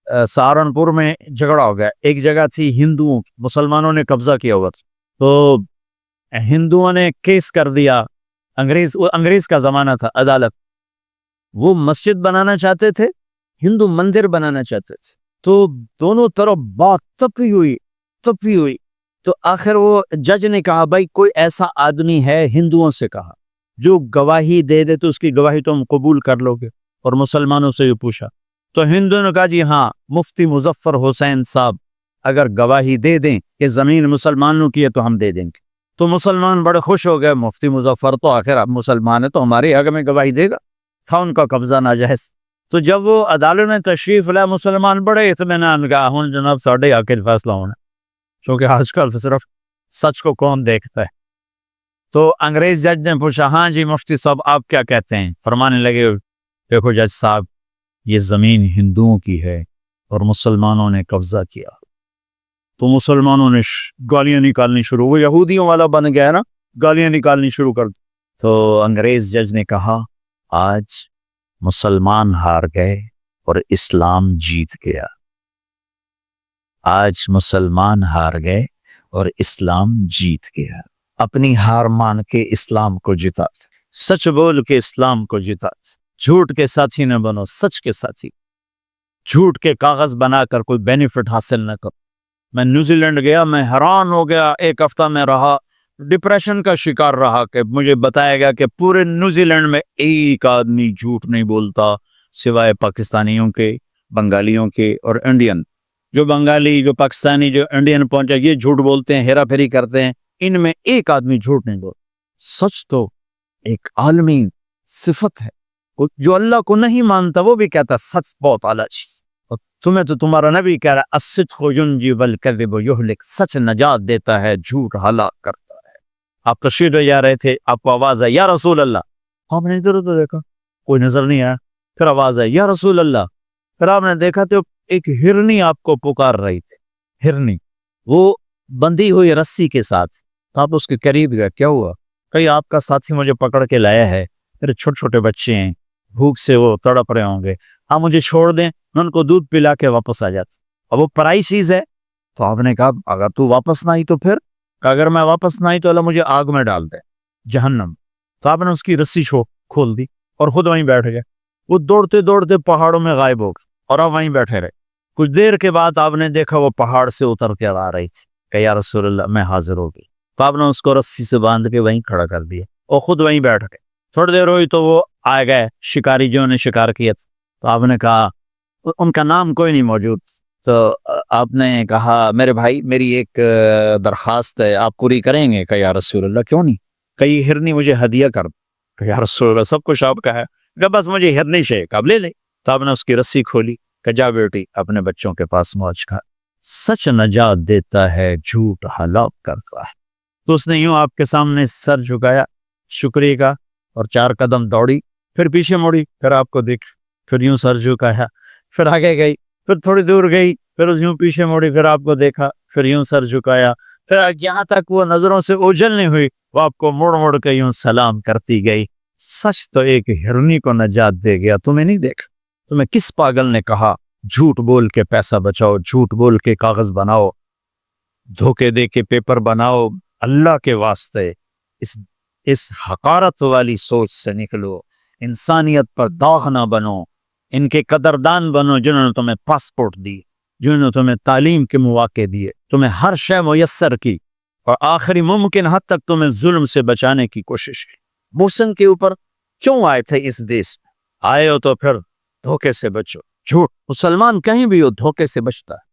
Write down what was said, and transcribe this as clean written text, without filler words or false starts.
सहारनपुर में झगड़ा हो गया। एक जगह थी हिंदुओं की, मुसलमानों ने कब्जा किया हुआ था, तो हिंदुओं ने केस कर दिया। अंग्रेज का जमाना था, अदालत। वो मस्जिद बनाना चाहते थे, हिंदू मंदिर बनाना चाहते थे, तो दोनों तरफ बात तपी हुई। तो आखिर वो जज ने कहा, भाई कोई ऐसा आदमी है, हिंदुओं से कहा, जो गवाही दे दे तो उसकी गवाही तुम कबूल कर लोगे। और मुसलमानों से ये पूछा, तो हिंदुओं ने कहा, जी हाँ, मुफ्ती मुजफ्फर हुसैन साहब अगर गवाही दे दें कि जमीन मुसलमानों की है तो हम दे देंगे। तो मुसलमान बड़े खुश हो गए, मुफ्ती मुजफ्फर तो आखिर आप मुसलमान है तो हमारे हक में गवाही देगा, था उनका कब्जा नाजायज। तो जब वो अदालत में तशरीफ लाए, मुसलमान बड़े इत्मीनान का, हुन जनाब साढ़े आखिर फैसला होना, क्योंकि आजकल सिर्फ सच को कौन देखता है। तो अंग्रेज जज ने पूछा, हाँ जी मुफ्ती साहब आप क्या कहते हैं? फरमाने लगे, देखो जज साहब, ये जमीन हिंदुओं की है और मुसलमानों ने कब्जा किया। तो मुसलमानों ने गालियां निकालनी शुरू, वो यहूदियों वाला बन गया ना, गालियां निकालनी शुरू कर दी। तो अंग्रेज जज ने कहा, आज मुसलमान हार गए और इस्लाम जीत गया। आज मुसलमान हार गए और इस्लाम जीत गया। अपनी हार मान के इस्लाम को जिता, सच बोल के इस्लाम को जिता। झूठ के साथी न बनो, सच के साथी। झूठ के कागज बनाकर कोई बेनिफिट हासिल न करो। मैं न्यूजीलैंड गया, मैं हैरान हो गया, एक हफ्ता में रहा, डिप्रेशन का शिकार रहा कि मुझे बताया गया कि पूरे न्यूजीलैंड में एक आदमी झूठ नहीं बोलता सिवाय पाकिस्तानियों के, बंगालियों के और इंडियन। जो बंगाली, जो पाकिस्तानी, जो इंडियन पहुंचे, ये झूठ बोलते हैं, हेरा फेरी करते हैं, इनमें एक आदमी झूठ नहीं बोलता। सच तो एक आलमी सिफत है, जो अल्लाह को नहीं मानता वो भी कहता सच बहुत आला चीज। और तुम्हें तो तुम्हारा नबी कह रहा है, अस्सिद्क़ु युंजी वल कज़्ज़िबु युहलिक, सच नजात देता है, झूठ हलाक करता है। आप तशरीफ ले जा रहे थे, आपको आवाज आई, या रसूल अल्लाह। आपने इधर उधर देखा, कोई नजर नहीं आया, फिर आवाज आई, या रसूल अल्लाह। फिर आपने देखा तो एक हिरनी आपको पुकार रही थी, हिरनी, वो बंधी हुई रस्सी के साथ। तो आप उसके करीब गए, क्या हुआ? कहीं आपका साथी मुझे पकड़ के लाया है, मेरे छोटे छोटे बच्चे हैं, भूख से वो तड़प रहे होंगे, आप मुझे छोड़ दें, मैं उनको दूध पिला के वापस आ जाता। अब वो पराई चीज है। तो आपने कहा, अगर तू वापस ना आई तो फिर? अगर मैं वापस ना आई तो अल्लाह मुझे आग में डाल दे, जहन्नम। तो आपने उसकी रस्सी खोल दी और खुद वहीं बैठ गए। वो दौड़ते दौड़ते पहाड़ों में गायब हो गए और आप वहीं बैठे रहे। कुछ देर के बाद आपने देखा वो पहाड़ से उतर के आ रही थी, कि या रसूल अल्लाह मैं हाजिर हो गई। तो आपने उसको रस्सी से बांध के वहीं खड़ा कर दिया और खुद वहीं बैठ गए। थोड़ी देर हुई तो वो आ गए शिकारी, जो ने शिकार किया था। तो आपने कहा, उनका नाम कोई नहीं मौजूद। तो आपने कहा, मेरे भाई मेरी एक दरखास्त है, आप पूरी करेंगे? कहा या रसूल अल्लाह क्यों नहीं, कई हिरनी मुझे हदिया कर। कहा या रसूल अल्लाह सब कुछ आपका है, कहा बस मुझे हिरनी चाहिए, कब ले ले। तो आपने उसकी रस्सी खोली, कहा जा बेटी अपने बच्चों के पास मौज खा। सच नजात देता है, झूठ हलाक करता है। तो उसने यूं आपके सामने सर झुकाया शुक्रिया का और 4 कदम दौड़ी, फिर पीछे मुड़ी, फिर आपको देख, फिर यूं सर झुकाया, फिर आगे गई, फिर थोड़ी दूर गई, फिर यूं पीछे मुड़ी, फिर आपको देखा, फिर यूं सर झुकाया, फिर यहाँ तक वो नजरों से ओझल नहीं हुई, वो आपको मुड़ मुड़ के यूं सलाम करती गई। सच तो एक हिरनी को नजात दे गया, तुम्हें नहीं देखा। तुम्हें किस पागल ने कहा झूठ बोल के पैसा बचाओ, झूठ बोल के कागज बनाओ, धोखे दे के पेपर बनाओ? अल्लाह के वास्ते इस हकारत वाली सोच से निकलो, इंसानियत पर दाग ना बनो, इनके कदरदान बनो जिन्होंने तुम्हें पासपोर्ट दी, जिन्होंने तुम्हें तालीम के मौके दिए, तुम्हें हर शय मुयस्सर की और आखिरी मुमकिन हद तक तुम्हें जुल्म से बचाने की कोशिश की। मोहसिन के ऊपर क्यों आए थे इस देश में? आए हो तो फिर धोखे से बचो। झूठ, मुसलमान कहीं भी हो धोखे से बचता है।